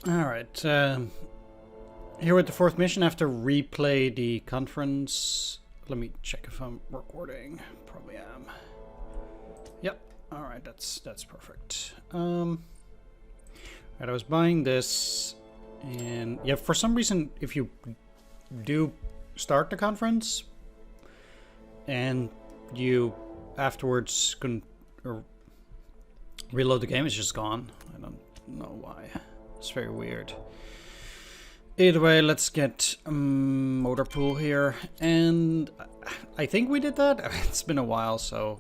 Alright, here with the fourth mission, I have to replay the conference. Let me check if I'm recording. Probably am. Yep, alright, that's perfect. Right, I was buying this, and yeah, for some reason, if you do start the conference, and you afterwards can reload the game, it's just gone. I don't know why. It's very weird. Either way, let's get motor pool here, and I think we did that. It's been a while, so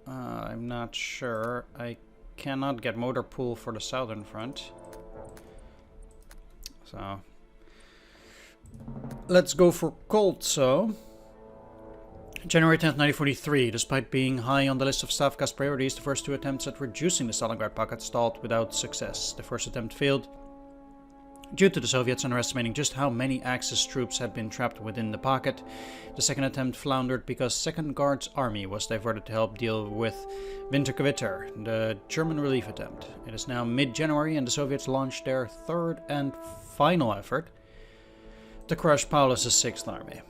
I'm not sure. I cannot get motor pool for the southern front, so let's go for Koltso. January 10th, 1943. Despite being high on the list of Stavka's priorities, the first two attempts at reducing the Stalingrad pocket stalled without success. The first attempt failed due to the Soviets underestimating just how many Axis troops had been trapped within the pocket. The second attempt floundered because 2nd Guards Army was diverted to help deal with Wintergewitter, the German relief attempt. It is now mid-January and the Soviets launched their third and final effort to crush Paulus's 6th Army.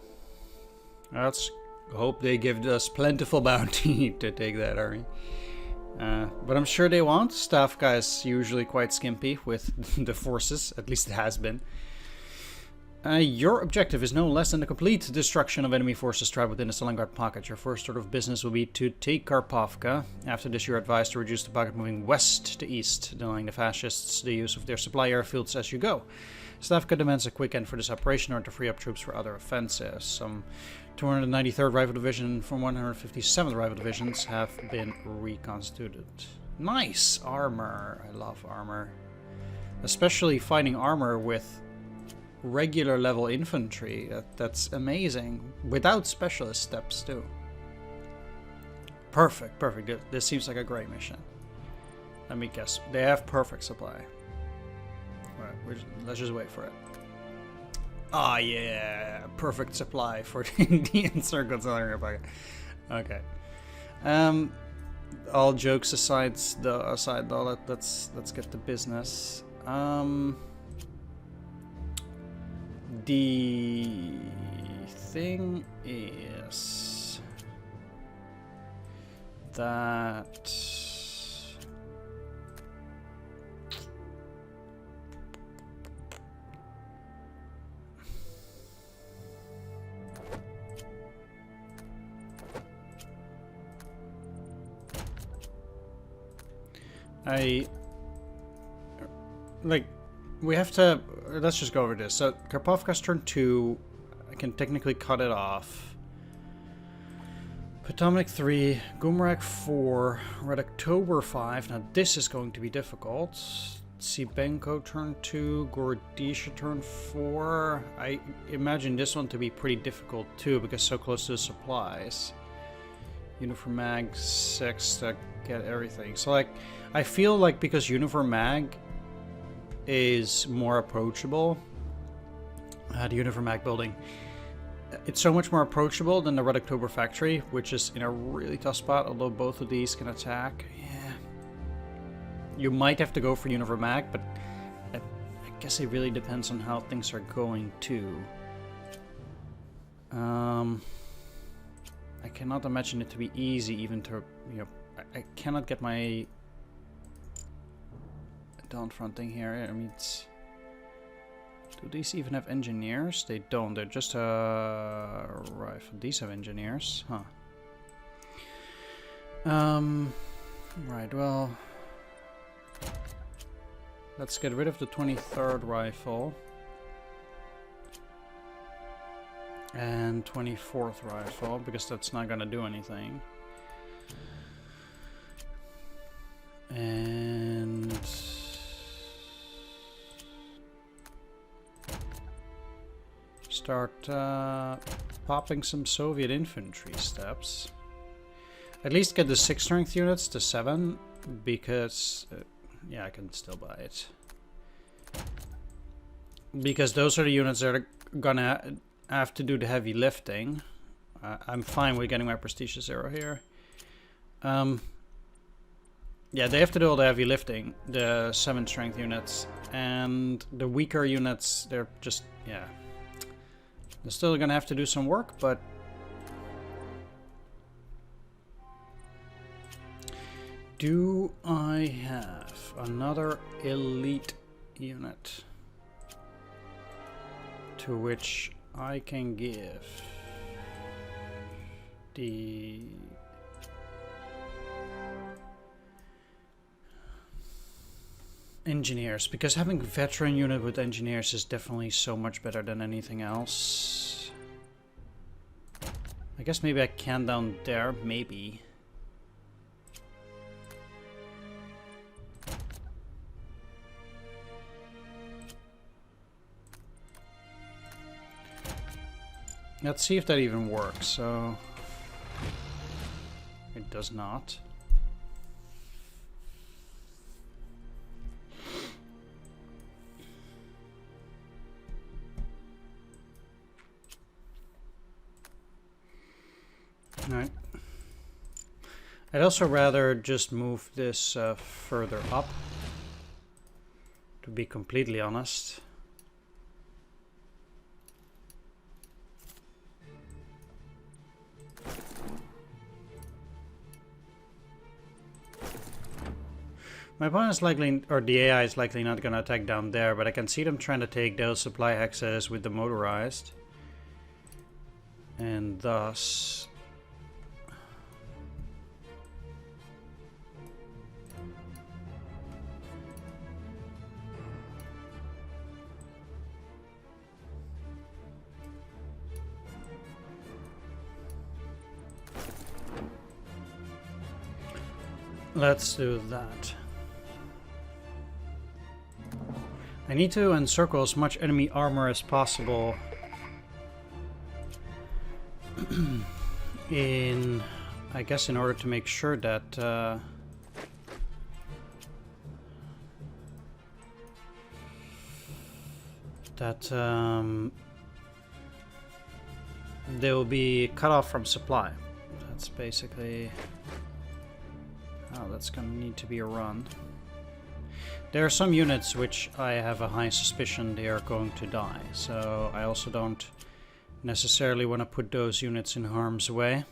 Let's hope they give us plentiful bounty to take that army. But I'm sure they won't. Stavka is usually quite skimpy with the forces, at least it has been. Your objective is no less than the complete destruction of enemy forces trapped within the Stalingrad pocket. Your first order of business will be to take Karpovka. After this, you're advised to reduce the pocket moving west to east, denying the fascists the use of their supply airfields as you go. Stavka demands a quick end for this operation or to free up troops for other offensives. Some 293rd Rifle Division from 157th Rifle Divisions have been reconstituted. Nice! Armor. I love armor. Especially fighting armor with regular level infantry. That's amazing. Without specialist steps too. Perfect, perfect. This seems like a great mission. Let me guess. They have perfect supply. Alright, let's just wait for it. Ah, yeah, perfect supply for the encircled Stalingrad pocket. Okay. All jokes aside, though, let's get to business. The thing is that we have to, let's just go over this. So, Karpovka's turn 2, I can technically cut it off. Potomac 3, Gumrak 4, Red October 5, now this is going to be difficult. Tsibenko turn 2, Gordisha turn 4. I imagine this one to be pretty difficult too, because so close to the supplies. Uniform Mag 6 to get everything. So like, I feel like because Uniform Mag is more approachable, the Uniform Mag building, it's so much more approachable than the Red October factory, which is in a really tough spot, although both of these can attack. Yeah. You might have to go for Uniform Mag, but I guess it really depends on how things are going too. I cannot imagine it to be easy even to, you know, I cannot get my down fronting here. I mean, do these even have engineers? They don't, they're just a rifle. These have engineers, huh? Right, well, let's get rid of the 23rd rifle. And 24th rifle, because that's not gonna do anything. And start popping some Soviet infantry steps. At least get the 6 strength units to 7, because yeah, I can still buy it. Because those are the units that are gonna have to do the heavy lifting. I'm fine with getting my prestige 0 here. Yeah, they have to do all the heavy lifting, the 7 strength units. And the weaker units, they're just, yeah. They're still gonna have to do some work, but... Do I have another elite unit to which I can give the engineers? Because having a veteran unit with engineers is definitely so much better than anything else. I guess maybe I can down there, maybe. Let's see if that even works. So it does not. Alright. I'd also rather just move this further up, to be completely honest. My opponent's likely, or the AI is likely not going to attack down there, but I can see them trying to take those supply hexes with the motorized. And thus... let's do that. I need to encircle as much enemy armor as possible I guess in order to make sure that they will be cut off from supply. That's basically how that's gonna need to be a run. There are some units which I have a high suspicion they are going to die, so I also don't necessarily want to put those units in harm's way.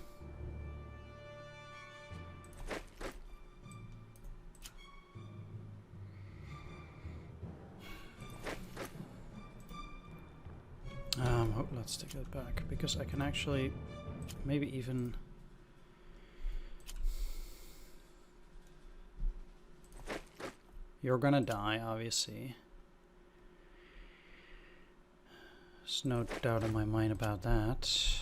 Let's take that back, because I can actually maybe even... You're gonna die, obviously. There's no doubt in my mind about that.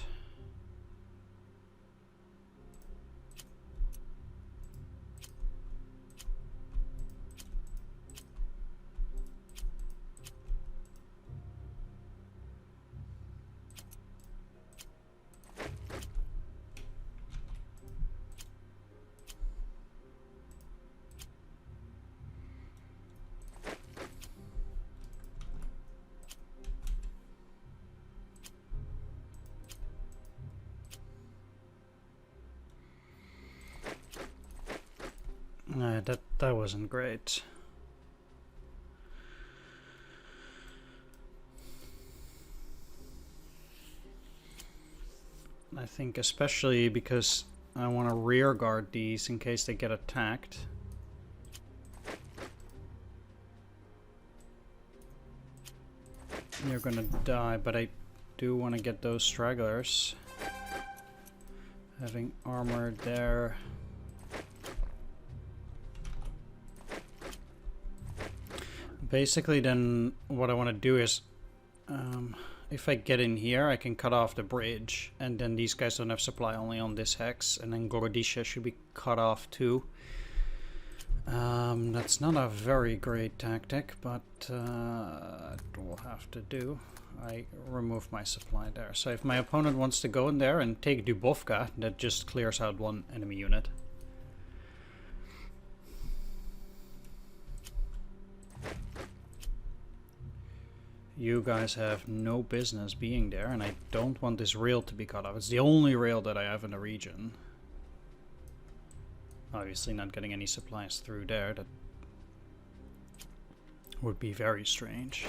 That wasn't great. I think especially because I want to rear guard these in case they get attacked. You're gonna die, but I do want to get those stragglers. Having armor there. Basically, then what I want to do is, if I get in here, I can cut off the bridge, and then these guys don't have supply only on this hex, and then Gorodisha should be cut off too. That's not a very great tactic, but it will have to do. I remove my supply there. So if my opponent wants to go in there and take Dubovka, that just clears out one enemy unit. You guys have no business being there, and I don't want this rail to be cut off. It's the only rail that I have in the region. Obviously not getting any supplies through there. That would be very strange.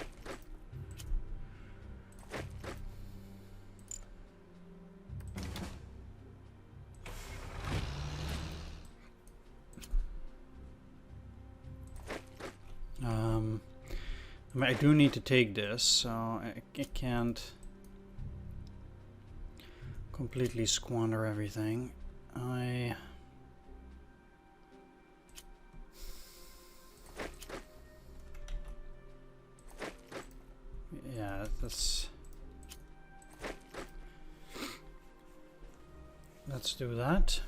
I mean, I do need to take this, so I can't completely squander everything. Yeah, let's do that.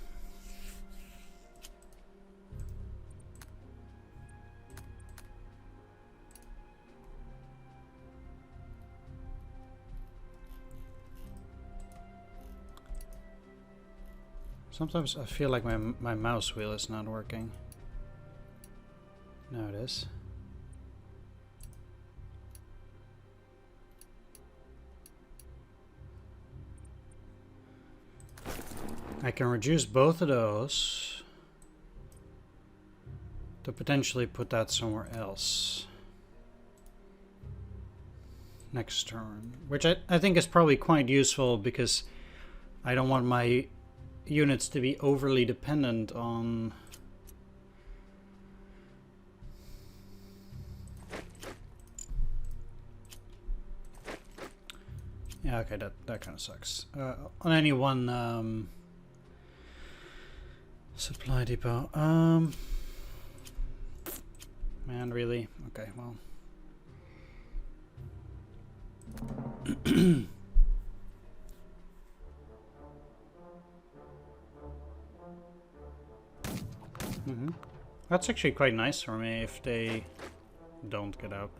Sometimes I feel like my mouse wheel is not working. Now it is. I can reduce both of those to potentially put that somewhere else next turn, which I think is probably quite useful because I don't want my units to be overly dependent on yeah, okay, that kind of sucks. On any one supply depot. Man, really? Okay, well. That's actually quite nice for me if they don't get out.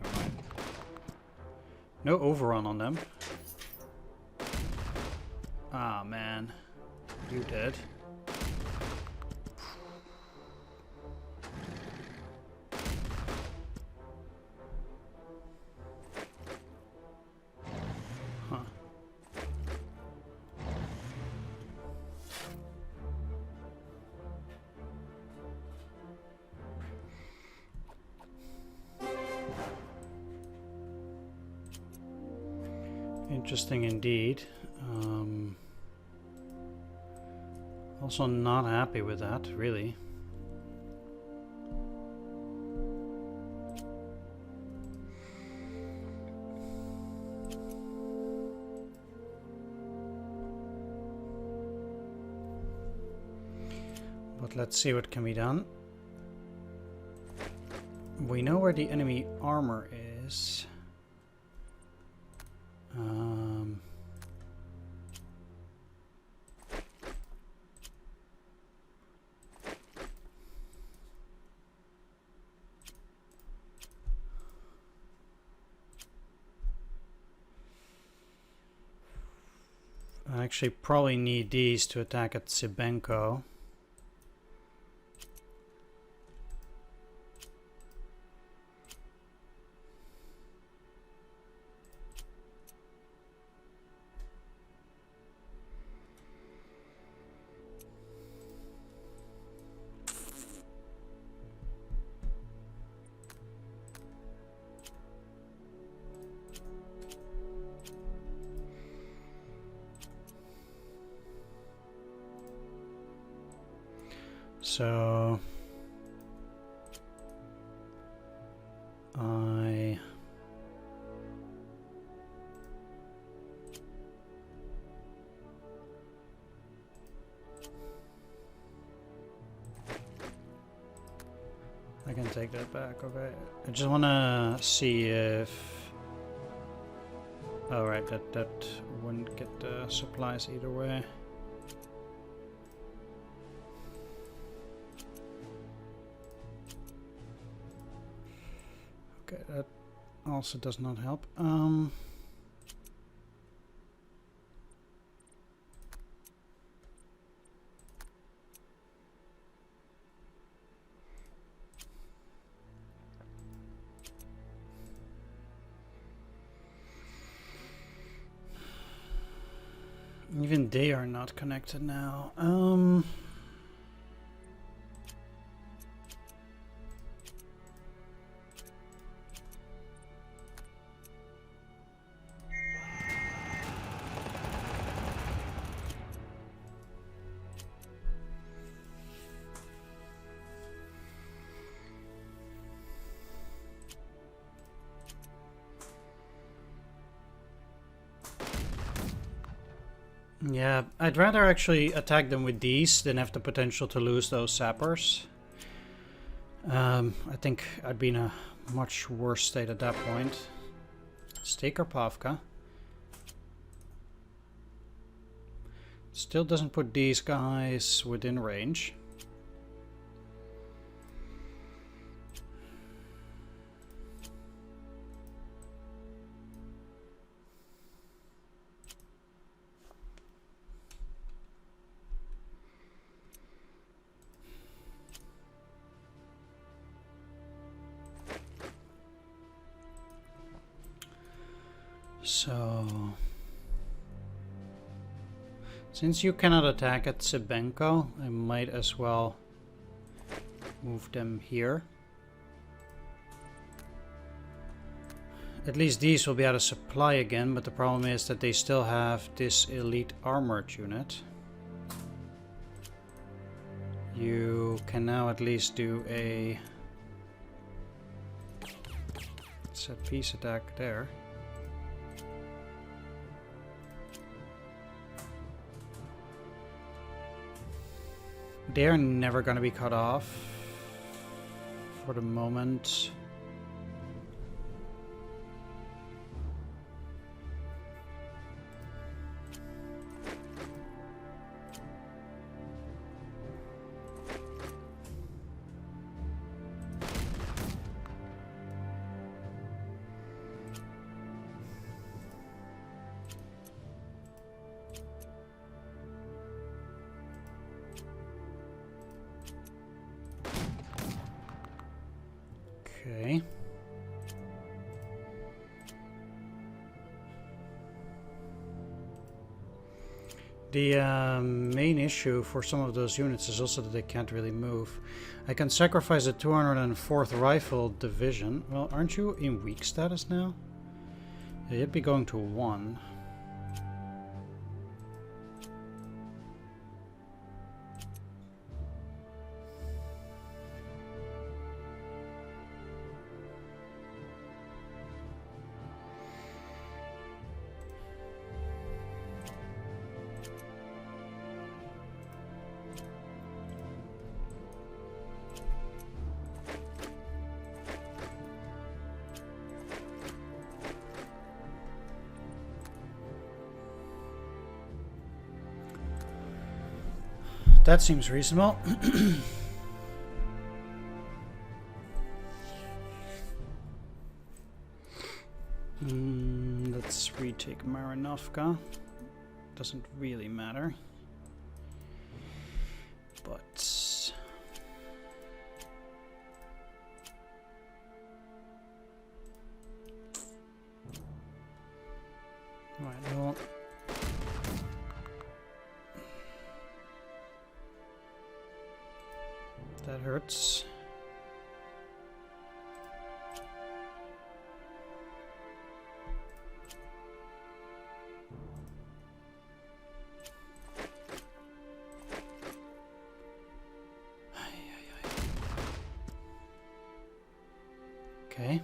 No overrun on them. Ah, man. You dead. Huh. Interesting indeed. Also not happy with that, really. But let's see what can be done. We know where the enemy armor is. I actually probably need these to attack at Sibenko. So I can take that back, okay. I just wanna see if right, that wouldn't get the supplies either way. Okay, that also does not help. Even they are not connected now. Yeah, I'd rather actually attack them with these than have the potential to lose those sappers. I think I'd be in a much worse state at that point. Let's take our Pavka. Still doesn't put these guys within range. So, since you cannot attack at Sebenko, I might as well move them here. At least these will be out of supply again, but the problem is that they still have this elite armored unit. You can now at least do a set piece attack there. They're never going to be cut off for the moment. Okay. The main issue for some of those units is also that they can't really move. I can sacrifice a 204th Rifle Division. Well, aren't you in weak status now? Yeah, you'd be going to 1. That seems reasonable. Let's retake Marinovka. Doesn't really matter. But right, well, that hurts. Okay.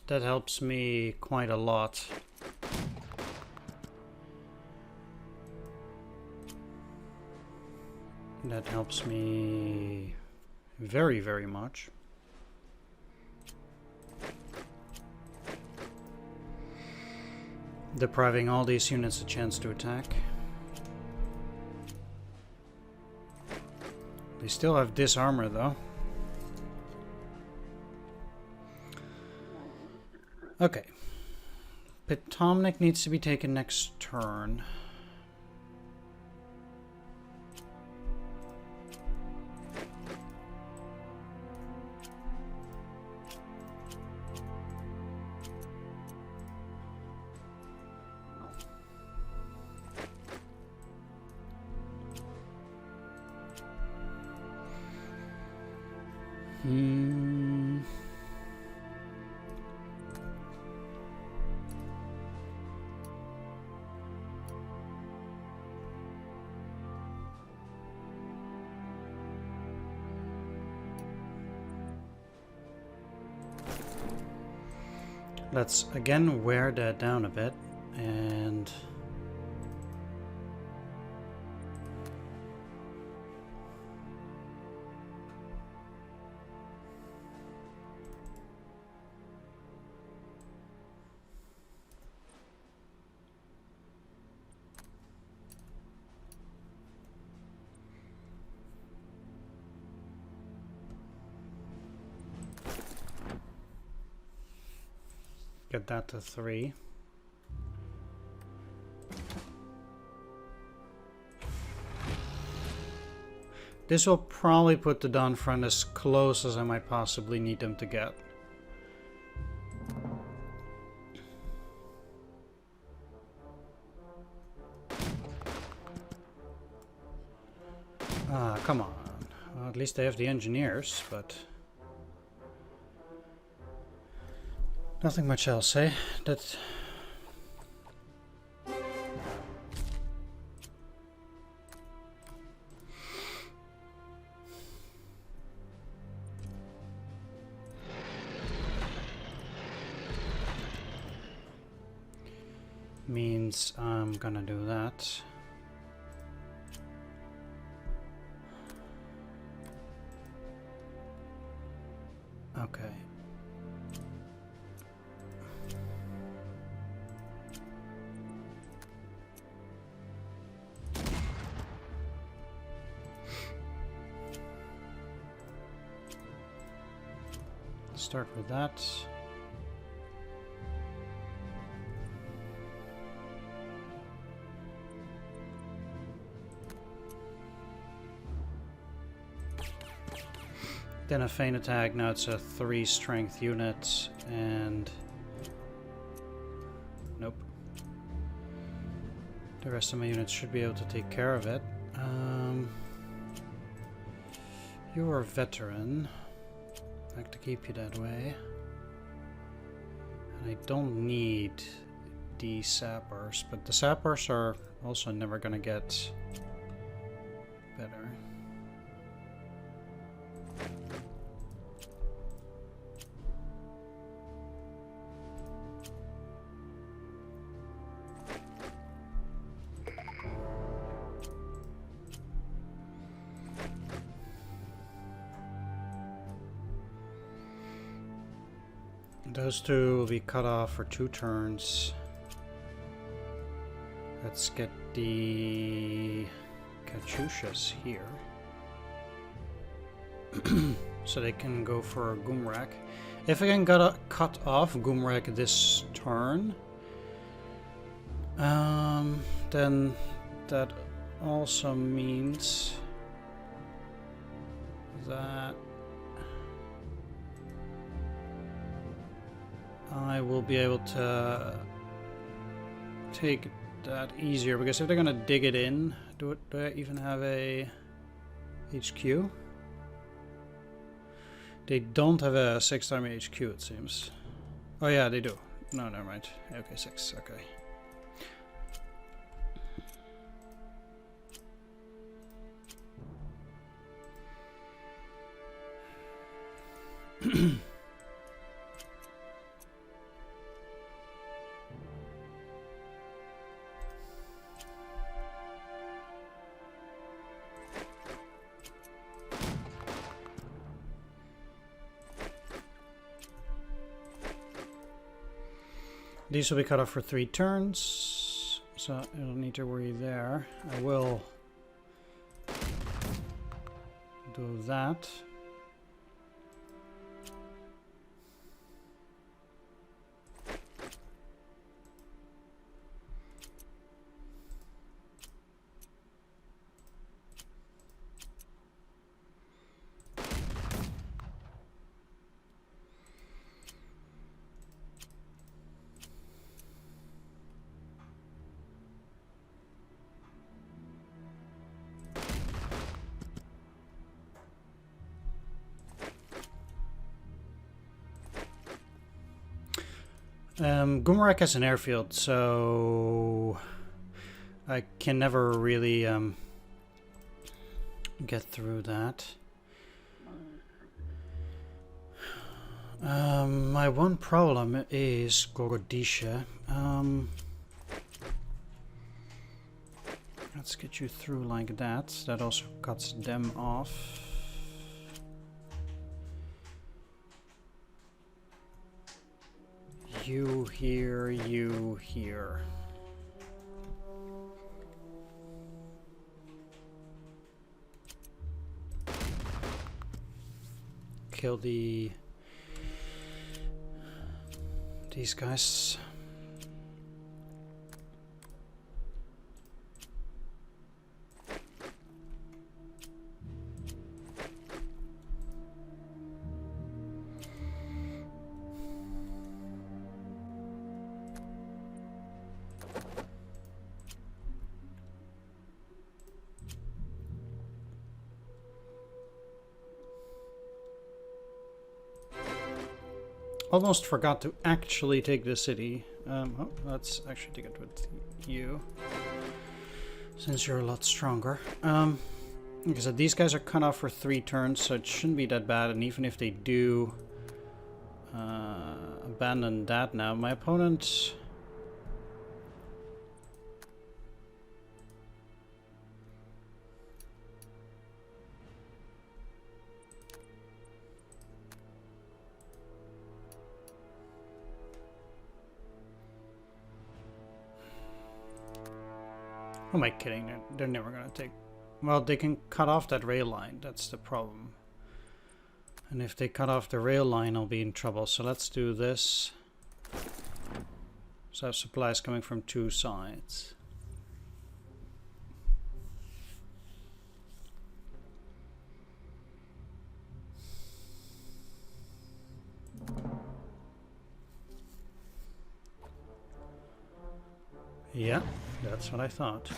That helps me quite a lot. That helps me very, very much. Depriving all these units a chance to attack. They still have this armor though. Okay. Pitomnik needs to be taken next turn. Let's again wear that down a bit and get that to 3. This will probably put the Dawn front as close as I might possibly need them to get. Ah, come on. Well, at least they have the engineers, but nothing much else, eh? That means I'm gonna do that. Okay. Start with that. Then a feint attack. Now it's a 3 strength unit, and nope. The rest of my units should be able to take care of it. You're a veteran. I like to keep you that way. And I don't need the sappers, but the sappers are also never gonna get better. Those two will be cut off for 2 turns. Let's get the Caucasus here. So they can go for a Gumrak. If I can cut off Gumrak this turn, then that also means that I will be able to take that easier, because if they're gonna dig it in, do I even have a HQ? They don't have a 6th Army HQ, it seems. Oh yeah, they do. No, never mind. Okay, 6. Okay. These will be cut off for 3 turns, so I don't need to worry there. I will do that. Gumarak has an airfield, so I can never really get through that. My one problem is Gorodisha. Let's get you through like that. That also cuts them off. You here, you here. Kill these guys. Almost forgot to actually take the city. Oh, let's actually take it with you, since you're a lot stronger. Like I said, these guys are cut off for 3 turns, so it shouldn't be that bad. And even if they do abandon that now, my opponent... Who am I kidding? They're never gonna take... Well, they can cut off that rail line. That's the problem. And if they cut off the rail line, I'll be in trouble. So let's do this. So I have supplies coming from 2 sides. Yeah, that's what I thought.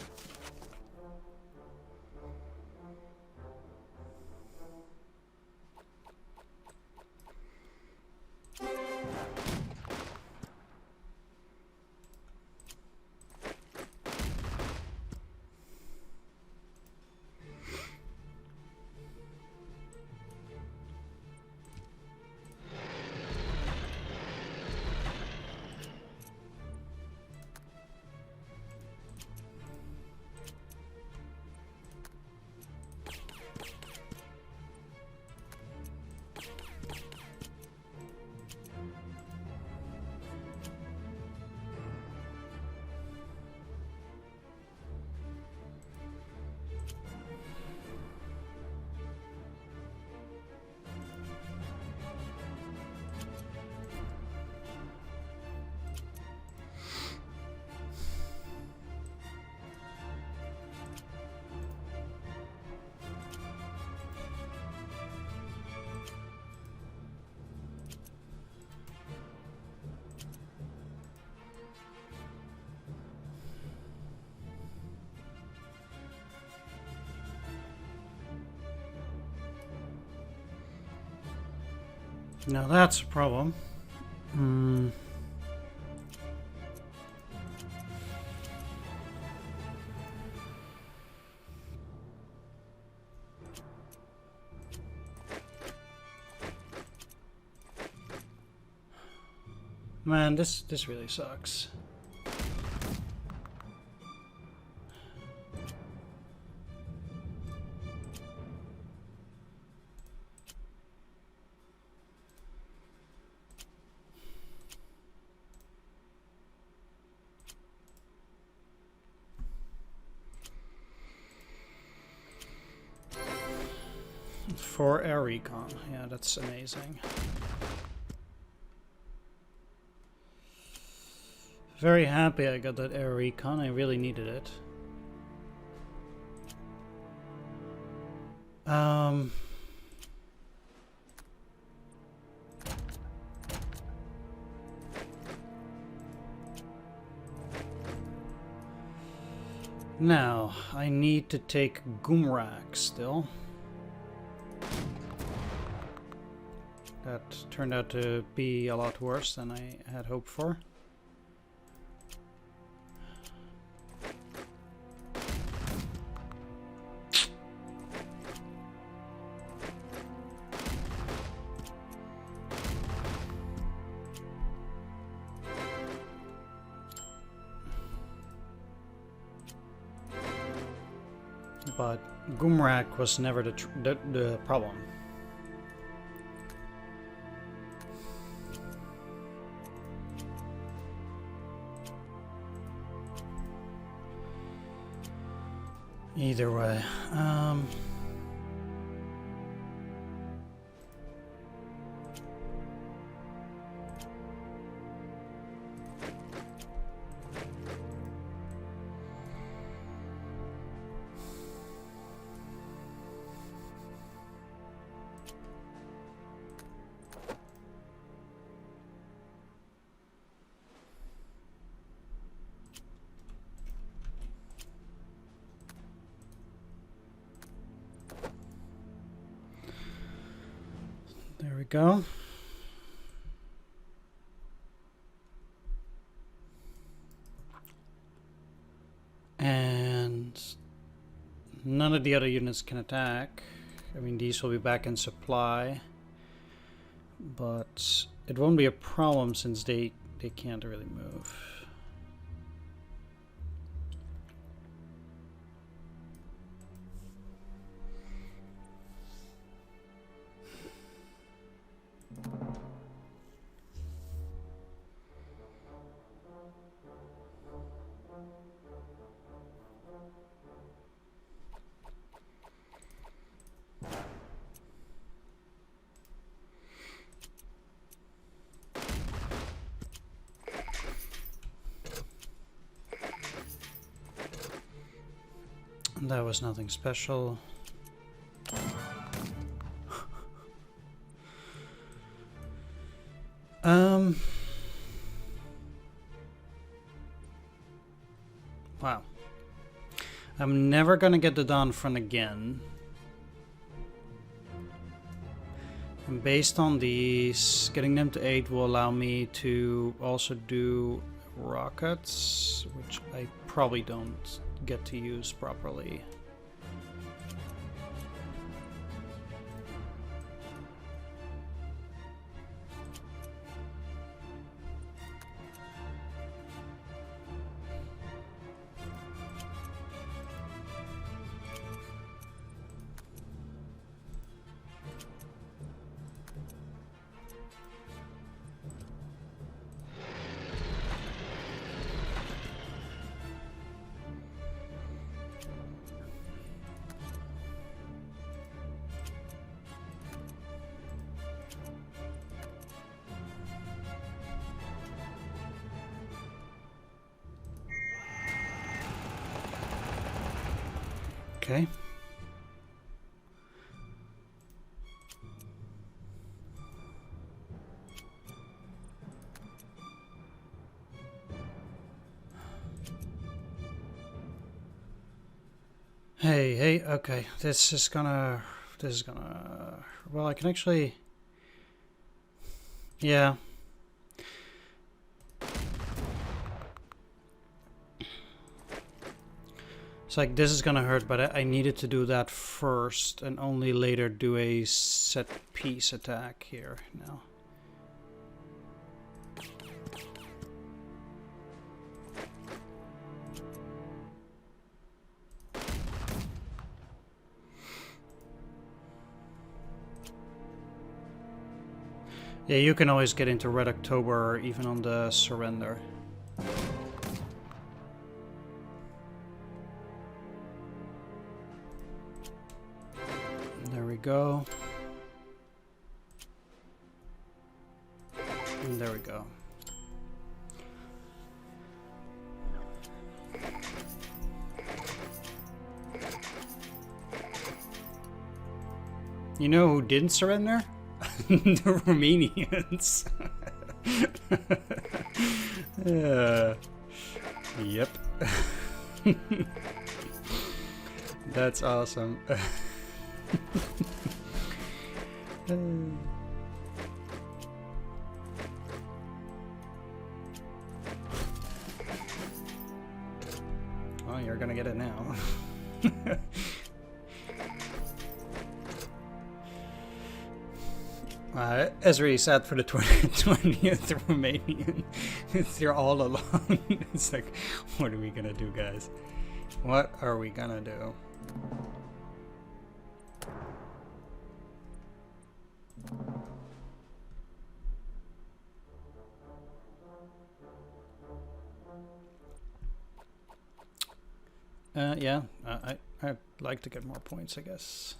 Now that's a problem. Man, this really sucks. For air recon, yeah, that's amazing. Very happy I got that air recon, I really needed it. Now, I need to take Gumrak still. That turned out to be a lot worse than I had hoped for. But Gumrak was never the problem. Either way, there we go. And none of the other units can attack. I mean, these will be back in supply, but it won't be a problem since they can't really move. That was nothing special. Wow. I'm never gonna get the Dawn Front again. And based on these, getting them to 8 will allow me to also do rockets, which I probably don't get to use properly. Okay. Hey, okay. This is gonna, well, I can actually, yeah. It's like, this is gonna hurt, but I needed to do that first and only later do a set piece attack here now. Yeah, you can always get into Red October even on the surrender. There we go. And there we go. You know who didn't surrender? The Romanians. Yep. That's awesome. Well, you're gonna get it now. Ezri sat for the 20th Romanian. They're all alone. It's like, what are we gonna do, guys? What are we gonna do? Yeah, I'd like to get more points, I guess.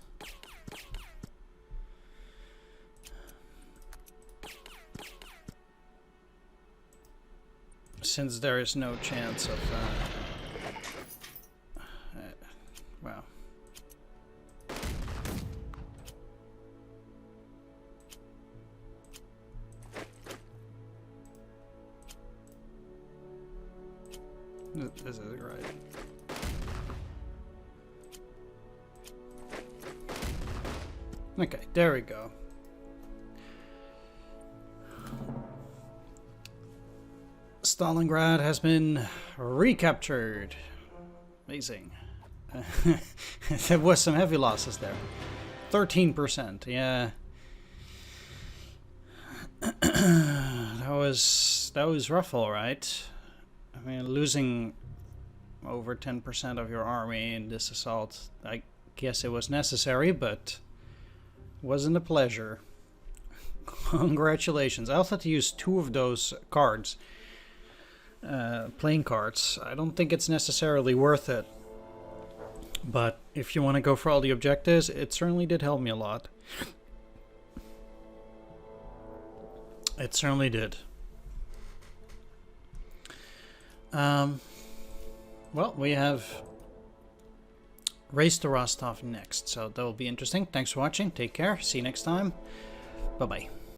Since there is no chance of, well. This is right. Okay, there we go. Stalingrad has been recaptured. Amazing. There was some heavy losses there. 13%, yeah. That was rough, all right. I mean, losing over 10% of your army in this assault, I guess it was necessary, but wasn't a pleasure. Congratulations. I also had to use 2 of those cards. Playing cards. I don't think it's necessarily worth it. But if you want to go for all the objectives, it certainly did help me a lot. It certainly did. Well, we have Race to Rostov next, so that will be interesting. Thanks for watching. Take care. See you next time. Bye-bye.